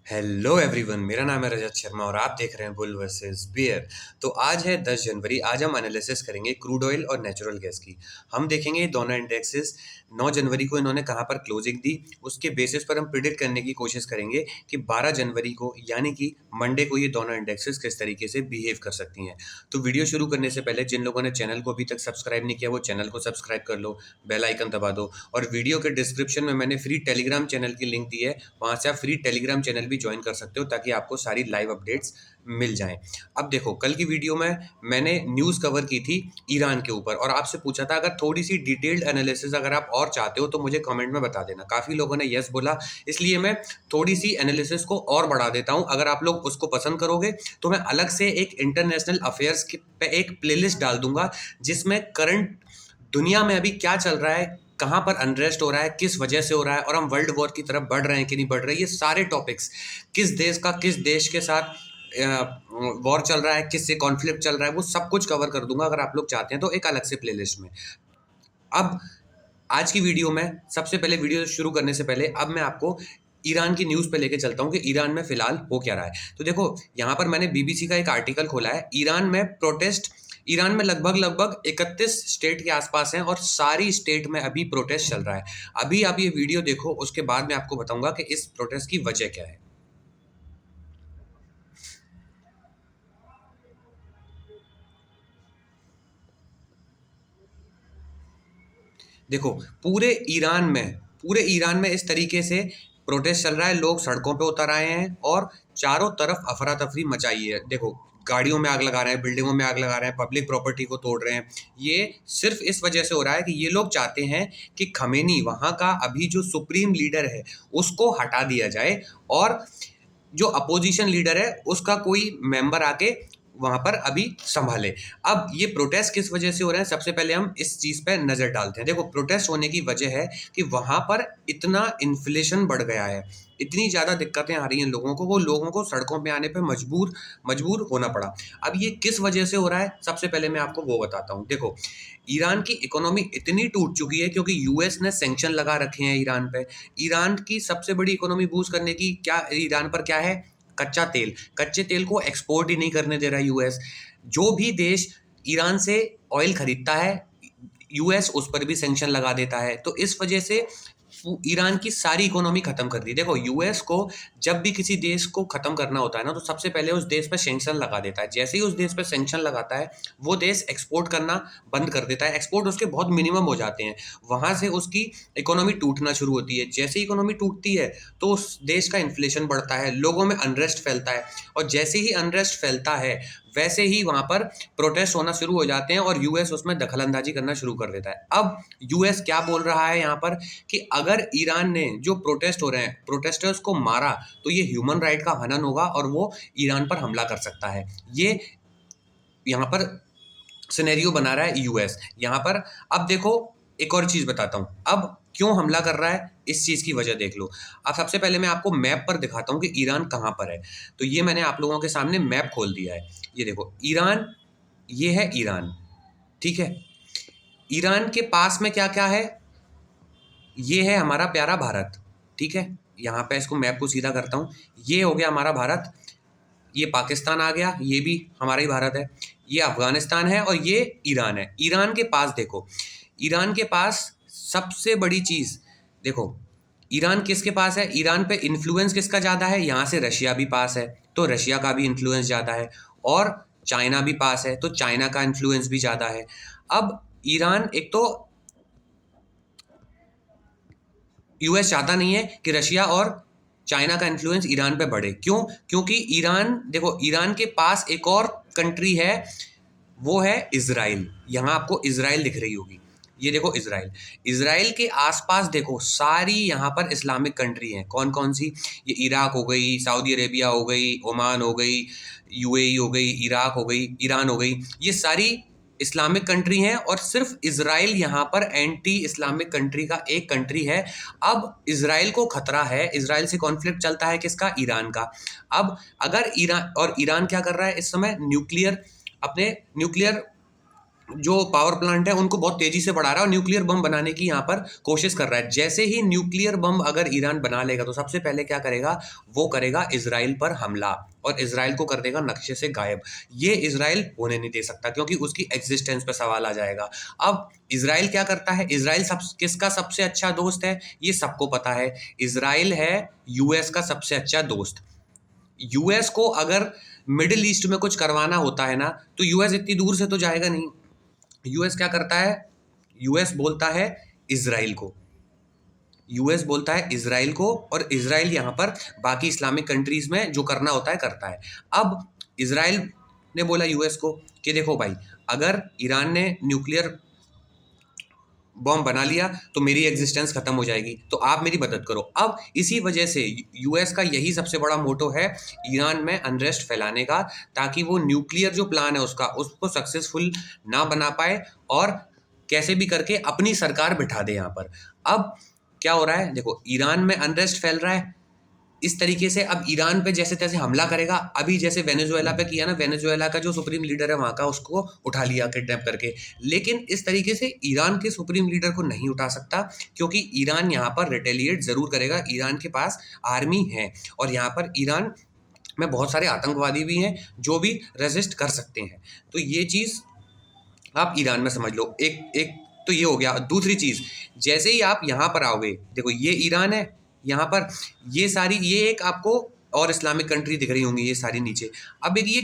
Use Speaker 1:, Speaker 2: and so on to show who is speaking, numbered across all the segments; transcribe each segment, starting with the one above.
Speaker 1: Hello everyone, मेरा नाम है रजत शर्मा और आप देख रहे हैं बुल वर्सेस बियर। तो आज है 10 जनवरी। आज हम एनालिसिस करेंगे क्रूड ऑयल और नेचुरल गैस की। हम देखेंगे ये दोनों इंडेक्सेस 9 जनवरी को इन्होंने कहाँ पर क्लोजिंग दी, उसके बेसिस पर हम प्रिडिक्ट करने की कोशिश करेंगे कि 12 जनवरी को यानी कि मंडे को ये दोनों इंडेक्सेस किस तरीके से बिहेव कर सकती हैं। तो वीडियो शुरू करने से पहले जिन लोगों ने चैनल को अभी तक सब्सक्राइब नहीं किया वो चैनल को सब्सक्राइब कर लो, बेल आइकन दबा दो और वीडियो के डिस्क्रिप्शन में मैंने फ्री टेलीग्राम चैनल की लिंक दी है, वहाँ से आप फ्री टेलीग्राम चैनल भी ज्वाइन कर सकते हो ताकि आपको सारी लाइव अपडेट्स मिल जाएं। अब देखो, कल की वीडियो में मैंने न्यूज़ कवर की थी ईरान के ऊपर और आपसे पूछा था अगर थोड़ी सी डिटेल्ड एनालिसिस अगर आप और चाहते हो तो मुझे कमेंट में बता देना। काफ़ी लोगों ने यस बोला, इसलिए मैं थोड़ी सी एनालिसिस को और बढ़ा देता हूं। अगर आप लोग उसको पसंद करोगे तो मैं अलग से एक इंटरनेशनल अफेयर्स पे एक प्लेलिस्ट डाल दूंगा जिसमें करंट दुनिया में अभी क्या चल रहा है, कहाँ पर अनरेस्ट हो रहा है, किस वजह से हो रहा है और हम वर्ल्ड वॉर की तरफ बढ़ रहे हैं कि नहीं बढ़ रहे, ये सारे टॉपिक्स, किस देश का किस देश के साथ वॉर चल रहा है, किससे कॉन्फ्लिक्ट चल रहा है, वो सब कुछ कवर कर दूंगा अगर आप लोग चाहते हैं तो एक अलग से प्लेलिस्ट में। अब आज की वीडियो में सबसे पहले, वीडियो शुरू करने से पहले अब मैं आपको ईरान की न्यूज़ पे लेके चलता हूँ कि ईरान में फिलहाल हो क्या रहा है। तो देखो, यहाँ पर मैंने बीबीसी का एक आर्टिकल खोला है। ईरान में लगभग लगभग 31 स्टेट के आसपास हैं और सारी स्टेट में अभी प्रोटेस्ट चल रहा है। अभी आप ये वीडियो देखो, उसके बाद मैं आपको बताऊंगा कि इस प्रोटेस्ट की वजह क्या है। देखो, पूरे ईरान में इस तरीके से प्रोटेस्ट चल रहा है, लोग सड़कों पे उतर आए हैं और चारों तरफ अफरा तफरी मचाई है। देखो, गाड़ियों में आग लगा रहे हैं, बिल्डिंगों में आग लगा रहे हैं, पब्लिक प्रॉपर्टी को तोड़ रहे हैं। ये सिर्फ इस वजह से हो रहा है कि ये लोग चाहते हैं कि खमेनी, वहाँ का अभी जो सुप्रीम लीडर है, उसको हटा दिया जाए और जो अपोजिशन लीडर है उसका कोई मेंबर आके वहां पर अभी संभाले। अब ये प्रोटेस्ट किस वजह से हो रहे हैं, सबसे पहले हम इस चीज पे नजर डालते हैं। देखो, प्रोटेस्ट होने की वजह है कि वहां पर इतना इन्फ्लेशन बढ़ गया है, इतनी ज्यादा दिक्कतें आ रही हैं लोगों को, वो लोगों को सड़कों पे आने पे मजबूर मजबूर होना पड़ा। अब ये किस वजह से हो रहा है, सबसे पहले मैं आपको वो बताता हूँ। देखो, ईरान की इकोनॉमी इतनी टूट चुकी है क्योंकि यूएस ने सैंक्शन लगा रखे हैं ईरान पे। ईरान की सबसे बड़ी इकोनॉमी बूस्ट करने की क्या ईरान पर क्या है, कच्चा तेल। कच्चे तेल को एक्सपोर्ट ही नहीं करने दे रहा यूएस। जो भी देश ईरान से ऑयल खरीदता है, यूएस उस पर भी सैंक्शन लगा देता है। तो इस वजह से ईरान की सारी इकोनॉमी खत्म कर दी। देखो, यूएस को जब भी किसी देश को खत्म करना होता है ना, तो सबसे पहले उस देश पर सैंक्शन लगा देता है। जैसे ही उस देश पर सैंक्शन लगाता है, वो देश एक्सपोर्ट करना बंद कर देता है। एक्सपोर्ट उसके बहुत मिनिमम हो जाते हैं, वहां से उसकी इकोनॉमी टूटना शुरू होती है। जैसे ही इकोनॉमी टूटती है तो उस देश का इन्फ्लेशन बढ़ता है, लोगों में अनरेस्ट फैलता है और जैसे ही अनरेस्ट फैलता है वैसे ही वहां पर प्रोटेस्ट होना शुरू हो जाते हैं और यूएस उसमें दखलंदाजी करना शुरू कर देता है। अब यूएस क्या बोल रहा है यहाँ पर कि अगर ईरान ने जो प्रोटेस्ट हो रहे हैं प्रोटेस्टर्स को मारा तो ये ह्यूमन राइट का हनन होगा और वो ईरान पर हमला कर सकता है। ये यहाँ पर सिनेरियो बना रहा है यूएस यहाँ पर। अब देखो, एक और चीज बताता हूँ, अब क्यों हमला कर रहा है इस चीज की वजह देख लो। अब सबसे पहले मैं आपको मैप पर दिखाता हूँ कि ईरान कहाँ पर है। तो ये मैंने आप लोगों के सामने मैप खोल दिया है। ये देखो ईरान, ये है ईरान, ठीक है। ईरान के पास में क्या क्या है, ये है हमारा प्यारा भारत, ठीक है। यहाँ पे इसको मैप को सीधा करता हूँ, ये हो गया हमारा भारत, ये पाकिस्तान आ गया, ये भी हमारा ही भारत है, ये अफगानिस्तान है और ये ईरान है। ईरान के पास देखो, ईरान के पास सबसे बड़ी चीज देखो, ईरान किसके पास है, ईरान पे इन्फ्लुएंस किसका ज्यादा है, यहाँ से रशिया भी पास है तो रशिया का भी इन्फ्लुएंस ज्यादा है और चाइना भी पास है तो चाइना का इन्फ्लुएंस भी ज्यादा है। अब ईरान, एक तो यूएस चाहता नहीं है कि रशिया और चाइना का इन्फ्लुएंस ईरान पे बढ़े। क्यों? क्योंकि ईरान, देखो ईरान के पास एक और कंट्री है, वो है इजराइल। यहाँ आपको इजराइल दिख रही होगी, ये देखो इजराइल। इजराइल के आसपास देखो सारी यहाँ पर इस्लामिक कंट्री हैं। कौन कौन सी, ये इराक हो गई, सऊदी अरेबिया हो गई, ओमान हो गई, यूएई हो गई, इराक हो गई, ईरान हो गई, ये सारी इस्लामिक कंट्री हैं और सिर्फ इजराइल यहाँ पर एंटी इस्लामिक कंट्री का एक कंट्री है। अब इजराइल को खतरा है, इजराइल से कॉन्फ्लिक्ट चलता है किसका, ईरान का। अब अगर ईरान, और ईरान क्या कर रहा है इस समय, न्यूक्लियर, अपने न्यूक्लियर जो पावर प्लांट है उनको बहुत तेजी से बढ़ा रहा है और न्यूक्लियर बम बनाने की यहाँ पर कोशिश कर रहा है। जैसे ही न्यूक्लियर बम अगर ईरान बना लेगा तो सबसे पहले क्या करेगा, वो करेगा इजराइल पर हमला और इजराइल को कर देगा नक्शे से गायब। ये इजराइल होने नहीं दे सकता क्योंकि उसकी एग्जिस्टेंस पे सवाल आ जाएगा। अब इजराइल क्या करता है, इजराइल किसका सबसे अच्छा दोस्त है, ये सबको पता है। इजराइल है यूएस का सबसे अच्छा दोस्त। यूएस को अगर मिडिल ईस्ट में कुछ करवाना होता है ना, तो यूएस इतनी दूर से तो जाएगा नहीं। यूएस क्या करता है, यूएस बोलता है इजराइल को, यूएस बोलता है इजराइल को, और इजराइल यहाँ पर बाकी इस्लामिक कंट्रीज में जो करना होता है करता है। अब इजराइल ने बोला यूएस को कि देखो भाई, अगर ईरान ने न्यूक्लियर बॉम्ब बना लिया तो मेरी एग्जिस्टेंस खत्म हो जाएगी, तो आप मेरी मदद करो। अब इसी वजह से यूएस का यही सबसे बड़ा मोटो है ईरान में अनरेस्ट फैलाने का, ताकि वो न्यूक्लियर जो प्लान है उसका, उसको सक्सेसफुल ना बना पाए और कैसे भी करके अपनी सरकार बिठा दे यहाँ पर। अब क्या हो रहा है, देखो ईरान में अनरेस्ट फैल रहा है, इस तरीके से अब ईरान पे जैसे तैसे हमला करेगा। अभी जैसे वेनेजुएला पे किया ना, वेनेजुएला का जो सुप्रीम लीडर है वहाँ का, उसको उठा लिया किडनैप करके। लेकिन इस तरीके से ईरान के सुप्रीम लीडर को नहीं उठा सकता, क्योंकि ईरान यहाँ पर रिटेलिएट ज़रूर करेगा। ईरान के पास आर्मी है और यहाँ पर ईरान में बहुत सारे आतंकवादी भी हैं जो भी रेजिस्ट कर सकते हैं। तो ये चीज़ आप ईरान में समझ लो। एक एक तो ये हो गया। दूसरी चीज़, जैसे ही आप यहाँ पर आओगे, देखो ये ईरान है, यहाँ पर ये सारी, ये एक आपको और इस्लामिक कंट्री दिख रही होंगी ये सारी नीचे। अब एक ये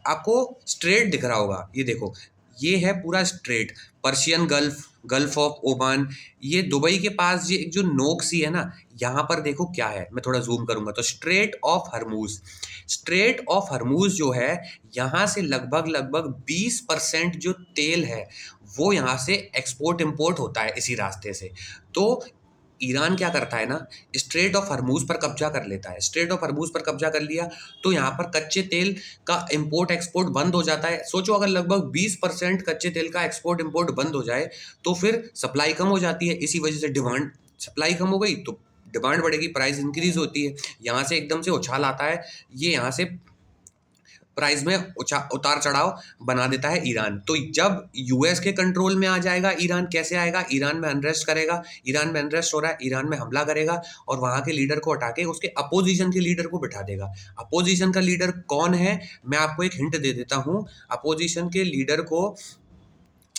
Speaker 1: आपको स्ट्रेट दिख रहा होगा, ये देखो, ये है पूरा straight, Persian gulf, gulf of Oman. ये दुबई के पास ये एक जो नोक सी है ना, यहाँ पर देखो क्या है, मैं थोड़ा जूम करूंगा तो स्ट्रेट ऑफ हरमूज। स्ट्रेट ऑफ हरमूज जो है, यहाँ से लगभग लगभग 20% जो तेल है वो यहाँ से एक्सपोर्ट इंपोर्ट होता है इसी रास्ते से। तो ईरान क्या करता है ना, स्ट्रेट ऑफ हरमूज पर कब्जा कर लेता है। स्ट्रेट ऑफ हरमूज पर कब्जा कर लिया तो यहाँ पर कच्चे तेल का इंपोर्ट एक्सपोर्ट बंद हो जाता है। सोचो अगर लगभग 20% कच्चे तेल का एक्सपोर्ट इंपोर्ट बंद हो जाए तो फिर सप्लाई कम हो जाती है। इसी वजह से डिमांड, सप्लाई कम हो गई तो डिमांड बढ़ेगी, प्राइस इंक्रीज होती है। यहाँ से एकदम से उछाल आता है, ये यहाँ से प्राइस में उतार चढ़ाव बना देता है ईरान। तो जब यूएस के कंट्रोल में आ जाएगा ईरान, कैसे आएगा, ईरान में अनरेस्ट करेगा। ईरान में अनरेस्ट हो रहा है, ईरान में हमला करेगा और वहाँ के लीडर को हटा के उसके अपोजिशन के लीडर को बिठा देगा। अपोजिशन का लीडर कौन है, मैं आपको एक हिंट दे देता हूँ। अपोजिशन के लीडर को,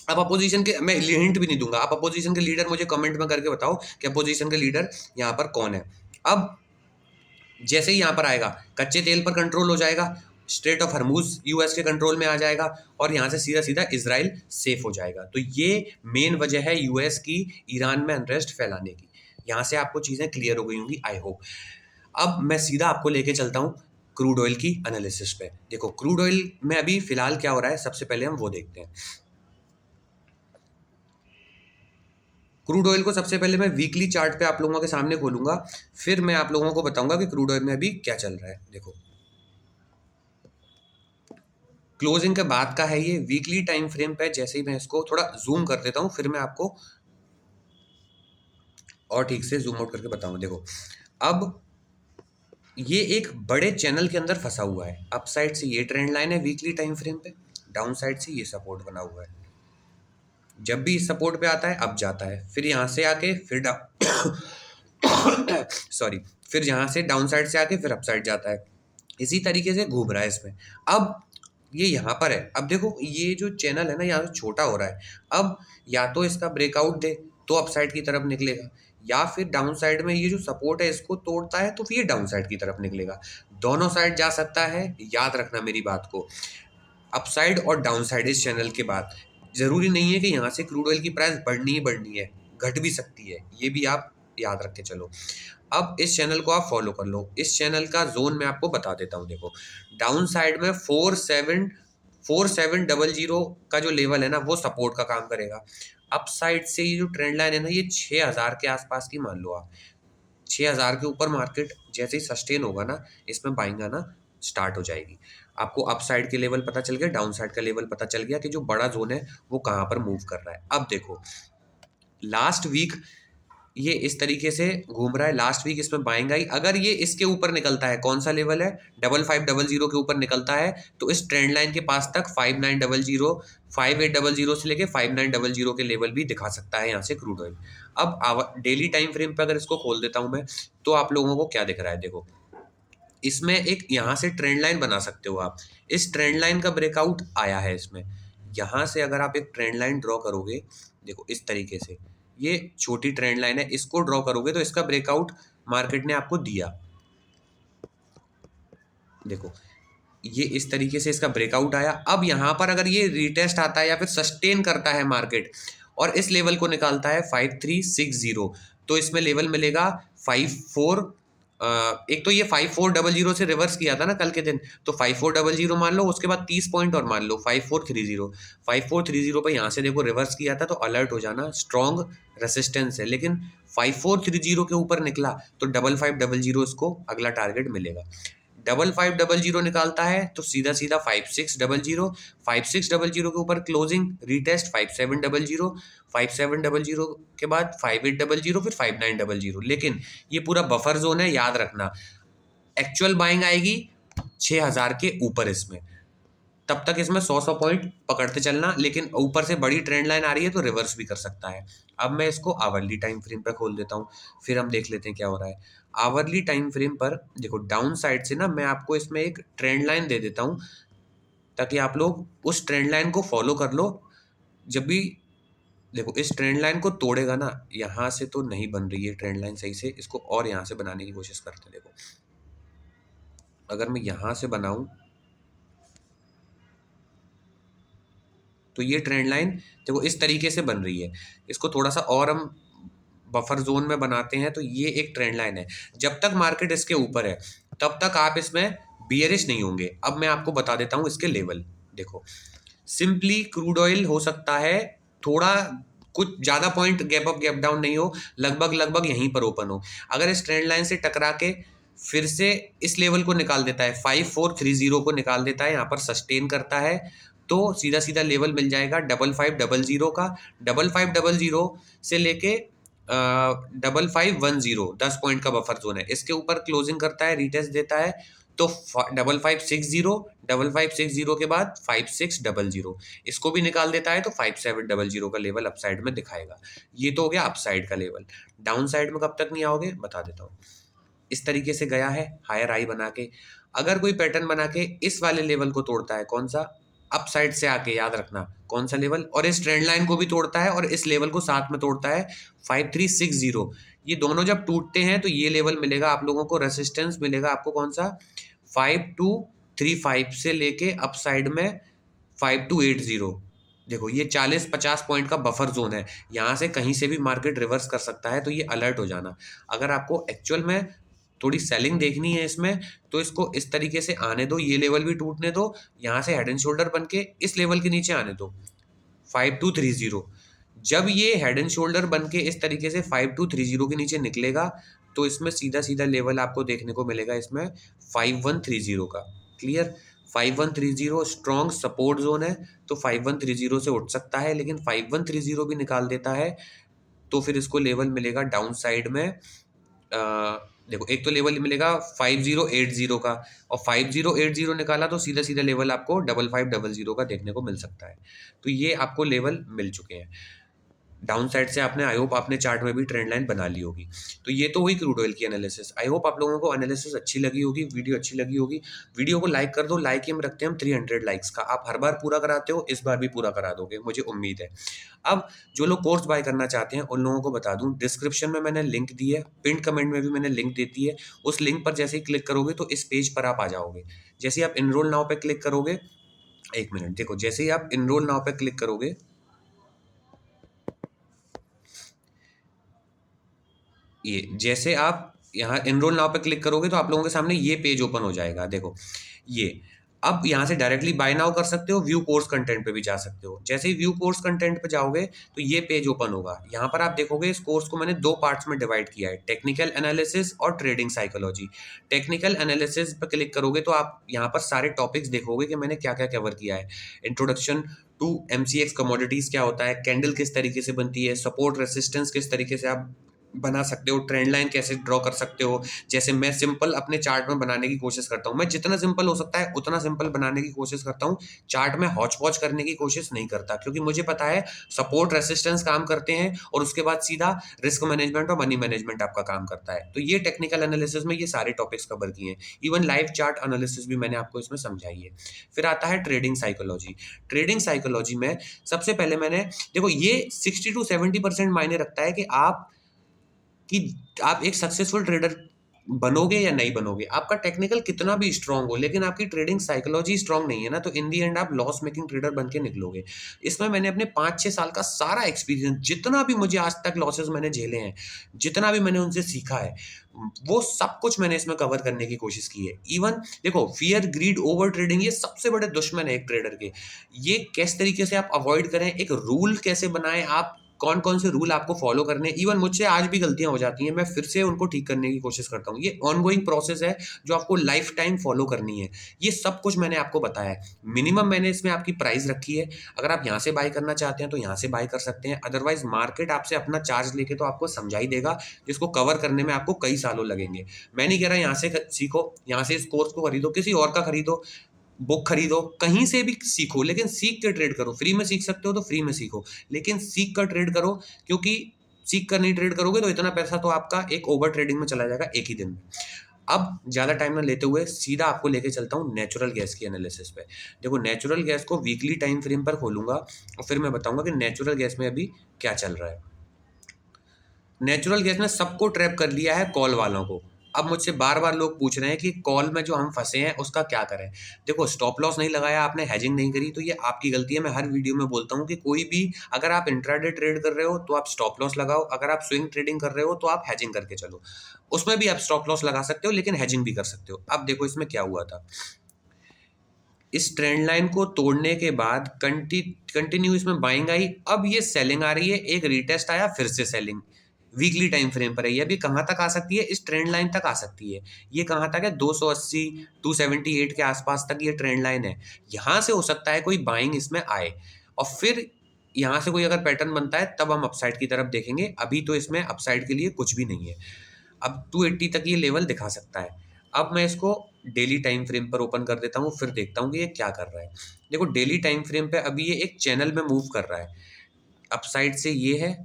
Speaker 1: अब अपोजिशन के, मैं हिंट भी नहीं दूंगा, आप अपोजिशन के लीडर मुझे कमेंट में करके बताओ कि अपोजिशन के लीडर यहाँ पर कौन है। अब जैसे ही यहाँ पर आएगा, कच्चे तेल पर कंट्रोल हो जाएगा, स्ट्रेट ऑफ हरमूज यूएस के कंट्रोल में आ जाएगा और यहाँ से सीधा सीधा इजराइल सेफ हो जाएगा। तो ये मेन वजह है यूएस की ईरान में अनरेस्ट फैलाने की। यहाँ से आपको चीज़ें क्लियर हो गई होंगी, आई होप। अब मैं सीधा आपको लेके चलता हूँ क्रूड ऑयल की एनालिसिस पे। देखो क्रूड ऑयल में अभी फिलहाल क्या हो रहा है, सबसे पहले हम वो देखते हैं। क्रूड ऑयल को सबसे पहले मैं वीकली चार्ट पे आप लोगों के सामने खोलूंगा, फिर मैं आप लोगों को बताऊंगा कि क्रूड ऑयल में अभी क्या चल रहा है। देखो क्लोजिंग के बाद का है ये, वीकली टाइम फ्रेम पे। जैसे ही मैं इसको थोड़ा जूम कर देता हूँ फिर मैं आपको और ठीक से जूम आउट करके बताऊँ। देखो अब ये एक बड़े चैनल के अंदर फंसा हुआ है। अप साइड से ये ट्रेंड लाइन है वीकली टाइम फ्रेम पे, डाउन साइड से ये सपोर्ट बना हुआ है। जब भी इस सपोर्ट पे आता है अब जाता है, फिर यहाँ से आके फिर सॉरी, फिर यहाँ से डाउन साइड से आके फिर अप साइड जाता है। इसी तरीके से घूम रहा है इसमें। अब ये यहाँ पर है, अब देखो ये जो चैनल है ना यहाँ से छोटा हो रहा है। अब या तो इसका ब्रेकआउट दे तो अप साइड की तरफ निकलेगा, या फिर डाउन साइड में ये जो सपोर्ट है इसको तोड़ता है तो फिर ये डाउन साइड की तरफ निकलेगा। दोनों साइड जा सकता है, याद रखना मेरी बात को। अप साइड और डाउन साइड इस चैनल के बाद जरूरी नहीं है कि यहाँ से क्रूड ऑयल की प्राइस बढ़नी ही बढ़नी है, घट भी सकती है, ये भी आप याद रख के चलो। अब इस चैनल को आप फॉलो कर लो। इस चैनल का जोन मैं आपको बता देता हूँ। देखो डाउन साइड में 4700 का जो लेवल है ना वो सपोर्ट का काम करेगा। अप साइड से ये जो ट्रेंड लाइन है ना ये 6000 के आसपास की मान लो आप। 6000 के ऊपर मार्केट जैसे ही सस्टेन होगा ना, इसमें बाइंग आना स्टार्ट हो जाएगी। आपको अप साइड के लेवल पता चल गया, डाउन साइड का लेवल पता चल गया कि जो बड़ा जोन है वो कहाँ पर मूव कर रहा है। अब देखो लास्ट वीक ये इस तरीके से घूम रहा है, लास्ट वीक इसमें बाइंग आई। अगर ये इसके ऊपर निकलता है, कौन सा लेवल है, 5500 के ऊपर निकलता है, तो इस ट्रेंड लाइन के पास तक 5900, 5800 से लेके 5900 के लेवल भी दिखा सकता है यहाँ से क्रूड ऑयल। अब डेली टाइम फ्रेम पे अगर इसको खोल देता हूँ मैं, तो आप लोगों को क्या दिख रहा है, देखो इसमें एक यहाँ से ट्रेंड लाइन बना सकते हो आप। इस ट्रेंड लाइन का ब्रेकआउट आया है इसमें। यहाँ से अगर आप एक ट्रेंड लाइन ड्रॉ करोगे, देखो इस तरीके से, ये छोटी ट्रेंड लाइन है, इसको ड्रॉ करोगे तो इसका ब्रेकआउट मार्केट ने आपको दिया। देखो ये इस तरीके से इसका ब्रेकआउट आया। अब यहाँ पर अगर ये रीटेस्ट आता है या फिर सस्टेन करता है मार्केट और इस लेवल को निकालता है 5360, तो इसमें लेवल मिलेगा 54। एक तो ये 5400 से रिवर्स किया था ना कल के दिन, तो 5400 मान लो, उसके बाद 30 पॉइंट और मान लो 5430। 5430 पे यहाँ से देखो रिवर्स किया था, तो अलर्ट हो जाना, स्ट्रॉन्ग रेसिस्टेंस है। लेकिन 5430 के ऊपर निकला तो 5500 इसको अगला टारगेट मिलेगा। 5500 निकालता है तो सीधा सीधा 5600, 5600 के ऊपर क्लोजिंग रीटेस्ट 5700, 5700 के बाद 5800, फिर 5900। लेकिन ये पूरा बफर जोन है, याद रखना। एक्चुअल बाइंग आएगी 6000 के ऊपर इसमें, तब तक इसमें 100 पॉइंट पकड़ते चलना। लेकिन ऊपर से बड़ी ट्रेंड लाइन आ रही है तो रिवर्स भी कर सकता है। अब मैं इसको आवरली टाइम फ्रेम पर खोल देता हूँ, फिर हम देख लेते हैं क्या हो रहा है। आवरली टाइम फ्रेम पर देखो डाउन साइड से ना मैं आपको इसमें एक ट्रेंड लाइन दे देता हूँ, ताकि आप लोग उस ट्रेंड लाइन को फॉलो कर लो। जब भी देखो इस ट्रेंड लाइन को तोड़ेगा ना, यहाँ से तो नहीं बन रही है ट्रेंड लाइन सही से, इसको और यहाँ से बनाने की कोशिश करते हैं। देखो अगर मैं यहाँ से बनाऊं तो ये ट्रेंड लाइन देखो इस तरीके से बन रही है। इसको थोड़ा सा और हम बफर जोन में बनाते हैं, तो ये एक ट्रेंड लाइन है। जब तक मार्केट इसके ऊपर है तब तक आप इसमें बियरिश नहीं होंगे। अब मैं आपको बता देता हूँ इसके लेवल। देखो सिंपली क्रूड ऑयल हो सकता है थोड़ा कुछ ज़्यादा point gap up gap down नहीं हो, लगभग लगभग यहीं पर ओपन हो। अगर इस ट्रेंड लाइन से टकरा के फिर से इस लेवल को निकाल देता है, 5430 को निकाल देता है, यहाँ पर सस्टेन करता है, तो सीधा सीधा लेवल मिल जाएगा 5500 का। 5500 से लेके 5510, 10 पॉइंट का बफर जोन है। इसके ऊपर क्लोजिंग करता है, रिटेस्ट देता है, तो 5560, 5560 के बाद 5600, इसको भी निकाल देता है तो 5700 का लेवल अपसाइड में दिखाएगा। ये तो हो गया अपसाइड का लेवल। डाउन साइड में कब तक नहीं आओगे बता देता हूँ। इस तरीके से गया है हायर हाई बना के। अगर कोई पैटर्न बना के इस वाले लेवल को तोड़ता है, कौन सा, अप साइड से आके, याद रखना कौन सा लेवल, और इस ट्रेंड लाइन को भी तोड़ता है और इस लेवल को साथ में तोड़ता है 5360, ये दोनों जब टूटते हैं तो ये लेवल मिलेगा आप लोगों को, रेसिस्टेंस मिलेगा आपको कौन सा, 5235 से लेके अप साइड में 5280। देखो ये 40-50 पॉइंट का बफर जोन है, यहाँ से कहीं से भी मार्केट रिवर्स कर सकता है, तो ये अलर्ट हो जाना। अगर आपको एक्चुअल में थोड़ी सेलिंग देखनी है इसमें, तो इसको इस तरीके से आने दो, ये लेवल भी टूटने दो, यहाँ से हेड एंड शोल्डर बन के इस लेवल के नीचे आने दो 5230। जब ये हेड एंड शोल्डर बन के इस तरीके से 5230 के नीचे निकलेगा, तो इसमें सीधा सीधा लेवल आपको देखने को मिलेगा इसमें 5130 का। क्लियर, 5130 स्ट्रॉन्ग सपोर्ट जोन है, तो 5130 से उठ सकता है। लेकिन 5130 भी निकाल देता है तो फिर इसको लेवल मिलेगा डाउन साइड में। देखो एक तो लेवल मिलेगा 5080 का, और 5080 निकाला तो सीधा सीधा लेवल आपको 5500 का देखने को मिल सकता है। तो ये आपको लेवल मिल चुके हैं डाउन साइड से। आपने, आई होप आपने चार्ट में भी ट्रेंड लाइन बना ली होगी। तो ये तो हुई क्रूड ऑयल की एनालिसिस। आई होप आप लोगों को एनालिसिस अच्छी लगी होगी, वीडियो अच्छी लगी होगी। वीडियो को लाइक कर दो, लाइक एम रखते हैं हम 300 लाइक्स का। आप हर बार पूरा कराते हो, इस बार भी पूरा करा दोगे, मुझे उम्मीद है। अब जो लोग कोर्स बाय करना चाहते हैं उन लोगों को बता दूं, डिस्क्रिप्शन में मैंने लिंक दी है, पिन कमेंट में भी मैंने लिंक देती है। उस लिंक पर जैसे ही क्लिक करोगे तो इस पेज पर आप आ जाओगे। जैसे ही आप इनरोल नाउ पे क्लिक करोगे, एक मिनट देखो, जैसे ही आप इनरोल नाउ पे क्लिक करोगे, ये जैसे आप यहाँ एनरोल नाउ पे क्लिक करोगे तो आप लोगों के सामने ये पेज ओपन हो जाएगा। देखो ये, अब यहाँ से डायरेक्टली बाय नाउ कर सकते हो, व्यू कोर्स कंटेंट पे भी जा सकते हो। जैसे ही व्यू कोर्स कंटेंट पे जाओगे तो ये पेज ओपन होगा। यहाँ पर आप देखोगे इस कोर्स को मैंने 2 पार्ट्स में डिवाइड किया है, टेक्निकल एनालिसिस और ट्रेडिंग साइकोलॉजी। टेक्निकल एनालिसिस पे क्लिक करोगे तो आप यहाँ पर सारे टॉपिक्स देखोगे कि मैंने क्या क्या कवर किया है। इंट्रोडक्शन टू MCX कमोडिटीज क्या होता है, कैंडल किस तरीके से बनती है, सपोर्ट रेसिस्टेंस किस तरीके से आप बना सकते हो, ट्रेंड लाइन कैसे ड्रॉ कर सकते हो। जैसे मैं सिंपल अपने चार्ट में बनाने की कोशिश करता हूँ, मैं जितना सिंपल हो सकता है उतना सिंपल बनाने की कोशिश करता हूँ। चार्ट में हौच पौच करने की कोशिश नहीं करता, क्योंकि मुझे पता है सपोर्ट रेसिस्टेंस काम करते हैं और उसके बाद सीधा रिस्क मैनेजमेंट और मनी मैनेजमेंट आपका काम करता है। तो ये टेक्निकल एनालिसिस में ये सारे टॉपिक्स कवर किए हैं। इवन लाइव चार्ट एनालिसिस भी मैंने आपको इसमें समझाई है। फिर आता है ट्रेडिंग साइकोलॉजी। ट्रेडिंग साइकोलॉजी में सबसे पहले मैंने, देखो ये 60 to 70% मायने रखता है कि आप एक सक्सेसफुल ट्रेडर बनोगे या नहीं बनोगे। आपका टेक्निकल कितना भी स्ट्रांग हो, लेकिन आपकी ट्रेडिंग साइकोलॉजी स्ट्रांग नहीं है ना, तो इन दी एंड आप लॉस मेकिंग ट्रेडर बन के निकलोगे। इसमें मैंने अपने 5-6 साल का सारा एक्सपीरियंस, जितना भी मुझे आज तक लॉसेस मैंने झेले हैं, जितना भी मैंने उनसे सीखा है, वो सब कुछ मैंने इसमें कवर करने की कोशिश की है। इवन देखो, फियर, ग्रीड, ओवर ट्रेडिंग, ये सबसे बड़े दुश्मन है एक ट्रेडर के। ये किस तरीके से आप अवॉइड करें, एक रूल कैसे बनाएं, आप कौन कौन से रूल आपको फॉलो करने हैं। इवन मुझसे आज भी गलतियां हो जाती हैं, मैं फिर से उनको ठीक करने की कोशिश करता हूँ। ये ऑनगोइंग प्रोसेस है जो आपको लाइफ टाइम फॉलो करनी है। ये सब कुछ मैंने आपको बताया है। मिनिमम मैंने इसमें आपकी प्राइस रखी है। अगर आप यहाँ से बाय करना चाहते हैं तो यहाँ से बाय कर सकते हैं, अदरवाइज मार्केट आपसे अपना चार्ज लेके तो आपको समझा ही देगा, जिसको कवर करने में आपको कई सालों लगेंगे। मैं नहीं कह रहा यहाँ से सीखो, यहाँ से इस कोर्स को खरीदो, किसी और का खरीदो, बुक खरीदो, कहीं से भी सीखो, लेकिन सीख के ट्रेड करो। फ्री में सीख सकते हो तो फ्री में सीखो, लेकिन सीख कर ट्रेड करो, क्योंकि सीख कर नहीं ट्रेड करोगे तो इतना पैसा तो आपका एक ओवर ट्रेडिंग में चला जाएगा एक ही दिन में। अब ज़्यादा टाइम ना लेते हुए सीधा आपको लेके चलता हूँ नेचुरल गैस की एनालिसिस पे। देखो, नेचुरल गैस को वीकली टाइम फ्रेम पर खोलूंगा और फिर मैं बताऊंगा कि नेचुरल गैस में अभी क्या चल रहा है। नेचुरल गैस ने सबको ट्रैप कर लिया है, कॉल वालों को। अब मुझसे बार बार लोग पूछ रहे हैं कि कॉल में जो हम फंसे हैं उसका क्या करें। देखो, स्टॉप लॉस नहीं लगाया आपने, हैजिंग नहीं करी, तो ये आपकी गलती है। मैं हर वीडियो में बोलता हूँ कि कोई भी, अगर आप इंट्राडे ट्रेड कर रहे हो तो आप स्टॉप लॉस लगाओ, अगर आप स्विंग ट्रेडिंग कर रहे हो तो आप हैजिंग करके चलो। उसमें भी आप स्टॉप लॉस लगा सकते हो, लेकिन हैजिंग भी कर सकते हो। अब देखो इसमें क्या हुआ था। इस ट्रेंड लाइन को तोड़ने के बाद कंटिन्यू इसमें बाइंग आई, अब ये सेलिंग आ रही है, एक रीटेस्ट आया, फिर से सेलिंग। वीकली टाइम फ्रेम पर है ये। अभी कहाँ तक आ सकती है, इस ट्रेंड लाइन तक आ सकती है। ये कहाँ तक है, 280 278 के आसपास तक ये ट्रेंड लाइन है। यहाँ से हो सकता है कोई बाइंग इसमें आए, और फिर यहाँ से कोई अगर पैटर्न बनता है तब हम अपसाइड की तरफ देखेंगे। अभी तो इसमें अपसाइड के लिए कुछ भी नहीं है। अब 280 तक ये लेवल दिखा सकता है। अब मैं इसको डेली टाइम फ्रेम पर ओपन कर देता हूँ, फिर देखता हूँ कि ये क्या कर रहा है। देखो, डेली टाइम फ्रेम पे अभी ये एक चैनल में मूव कर रहा है। अपसाइड से ये है,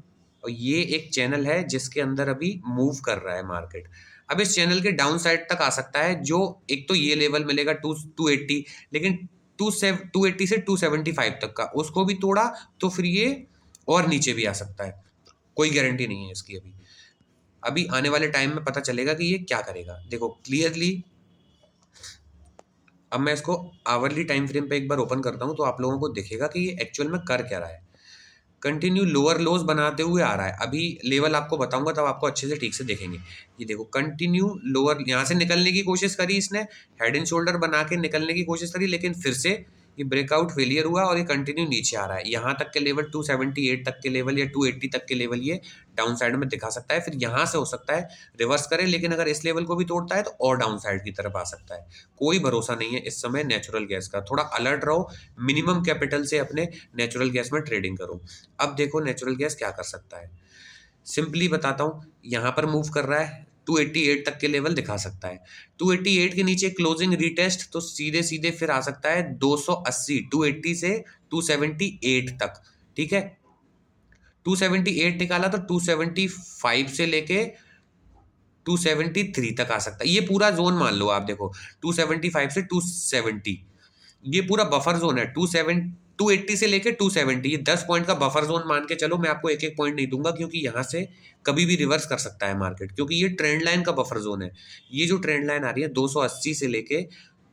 Speaker 1: और ये एक चैनल है जिसके अंदर अभी मूव कर रहा है मार्केट। अब इस चैनल के डाउन साइड तक आ सकता है, जो एक तो ये लेवल मिलेगा 280, लेकिन 280 से 275 तक का उसको भी तोड़ा तो फिर ये और नीचे भी आ सकता है। कोई गारंटी नहीं है इसकी। अभी अभी आने वाले टाइम में पता चलेगा कि ये क्या करेगा। देखो क्लियरली, अब मैं इसको आवरली टाइम फ्रेम पे एक बार ओपन करता हूँ तो आप लोगों को दिखेगा कि ये एक्चुअल में कर क्या रहा है। कंटिन्यू लोअर लोज बनाते हुए आ रहा है। अभी लेवल आपको बताऊंगा तब आपको अच्छे से ठीक से देखेंगे। ये देखो, कंटिन्यू लोअर, यहाँ से निकलने की कोशिश करी इसने, हेड एंड शोल्डर बना के निकलने की कोशिश करी, लेकिन फिर से ये ब्रेकआउट फेलियर हुआ और ये कंटिन्यू नीचे आ रहा है। यहाँ तक के लेवल 278 तक के लेवल या 280 तक के लेवल ये डाउन साइड में दिखा सकता है। फिर यहाँ से हो सकता है रिवर्स करे, लेकिन अगर इस लेवल को भी तोड़ता है तो और डाउन साइड की तरफ आ सकता है। कोई भरोसा नहीं है इस समय नेचुरल गैस का। थोड़ा अलर्ट रहो, मिनिमम कैपिटल से अपने नेचुरल गैस में ट्रेडिंग करो। अब देखो नेचुरल गैस क्या कर सकता है, सिंपली बताता हूँ। यहाँ पर मूव कर रहा है, 288 तक के लेवल दिखा सकता है। 288 के नीचे क्लोजिंग रिटेस्ट, तो सीधे सीधे फिर आ सकता है 280, 280 से 278 तक। ठीक है, 278 निकाला तो 275 से लेके 273 तक आ सकता है। ये पूरा जोन मान लो आप। देखो, 275 से 270 ये पूरा बफर जोन है। 280 से लेके 270, ये 10 पॉइंट का बफर जोन मान के चलो। मैं आपको एक एक पॉइंट नहीं दूंगा, क्योंकि यहाँ से कभी भी रिवर्स कर सकता है मार्केट, क्योंकि ये ट्रेंड लाइन का बफर जोन है। ये जो ट्रेंड लाइन आ रही है 280 से लेके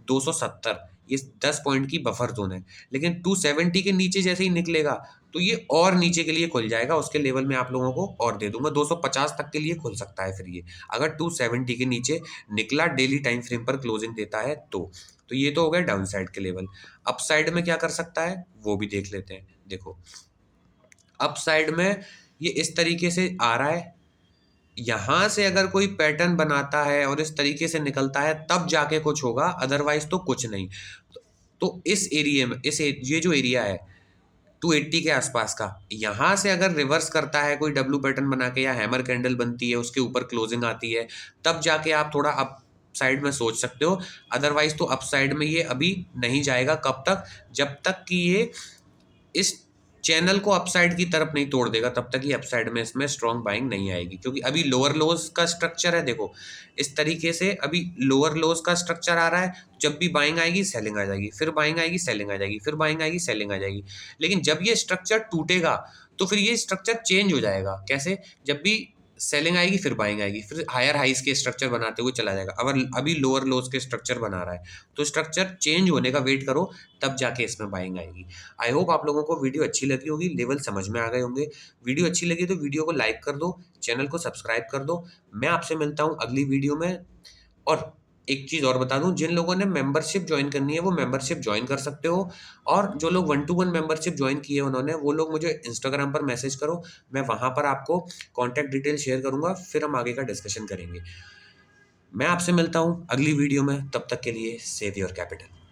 Speaker 1: 270, ये 10 पॉइंट की बफर जोन है। लेकिन 270 के नीचे जैसे ही निकलेगा तो ये और नीचे के लिए खुल जाएगा। उसके लेवल में आप लोगों को और दे दूंगा, 250 तक के लिए खुल सकता है फिर ये, अगर 270 के नीचे निकला, डेली टाइम फ्रेम पर क्लोजिंग देता है तो ये तो हो गया डाउन साइड के लेवल। अप साइड में क्या कर सकता है वो भी देख लेते हैं। देखो, अप साइड में ये इस तरीके से आ रहा है। यहां से अगर कोई पैटर्न बनाता है और इस तरीके से निकलता है तब जाके कुछ होगा, अदरवाइज तो कुछ नहीं। तो इस एरिया में ये जो एरिया है 280 के आसपास का। यहाँ से अगर रिवर्स करता है कोई डब्ल्यू पैटर्न बना के या हैमर कैंडल बनती है, उसके ऊपर क्लोजिंग आती है, तब जाके आप थोड़ा अप साइड में सोच सकते हो। अदरवाइज तो अप साइड में ये अभी नहीं जाएगा। कब तक? जब तक कि ये इस चैनल को अपसाइड की तरफ नहीं तोड़ देगा, तब तक ये अपसाइड में इसमें स्ट्रॉन्ग बाइंग नहीं आएगी, क्योंकि अभी लोअर लोज का स्ट्रक्चर है। देखो इस तरीके से अभी लोअर लोज का स्ट्रक्चर आ रहा है। जब भी बाइंग आएगी सेलिंग आ जाएगी, फिर बाइंग आएगी सेलिंग आ जाएगी, फिर बाइंग आएगी सेलिंग आ जाएगी। लेकिन जब ये स्ट्रक्चर टूटेगा तो फिर ये स्ट्रक्चर चेंज हो जाएगा। कैसे? जब भी सेलिंग आएगी फिर बाइंग आएगी, फिर हायर हाइस के स्ट्रक्चर बनाते हुए चला जाएगा। अगर अभी लोअर लोज के स्ट्रक्चर बना रहा है तो स्ट्रक्चर चेंज होने का वेट करो, तब जाके इसमें बाइंग आएगी। आई होप आप लोगों को वीडियो अच्छी लगी होगी, लेवल समझ में आ गए होंगे। वीडियो अच्छी लगी तो वीडियो को लाइक कर दो, चैनल को सब्सक्राइब कर दो। मैं आपसे मिलता हूँ अगली वीडियो में। और एक चीज़ और बता दूं, जिन लोगों ने मेंबरशिप ज्वाइन करनी है वो मेंबरशिप ज्वाइन कर सकते हो। और जो लोग 1-to-1 मेंबरशिप ज्वाइन किए उन्होंने, वो लोग मुझे इंस्टाग्राम पर मैसेज करो, मैं वहाँ पर आपको कॉन्टैक्ट डिटेल शेयर करूँगा, फिर हम आगे का डिस्कशन करेंगे। मैं आपसे मिलता हूँ अगली वीडियो में, तब तक के लिए सेव योर कैपिटल।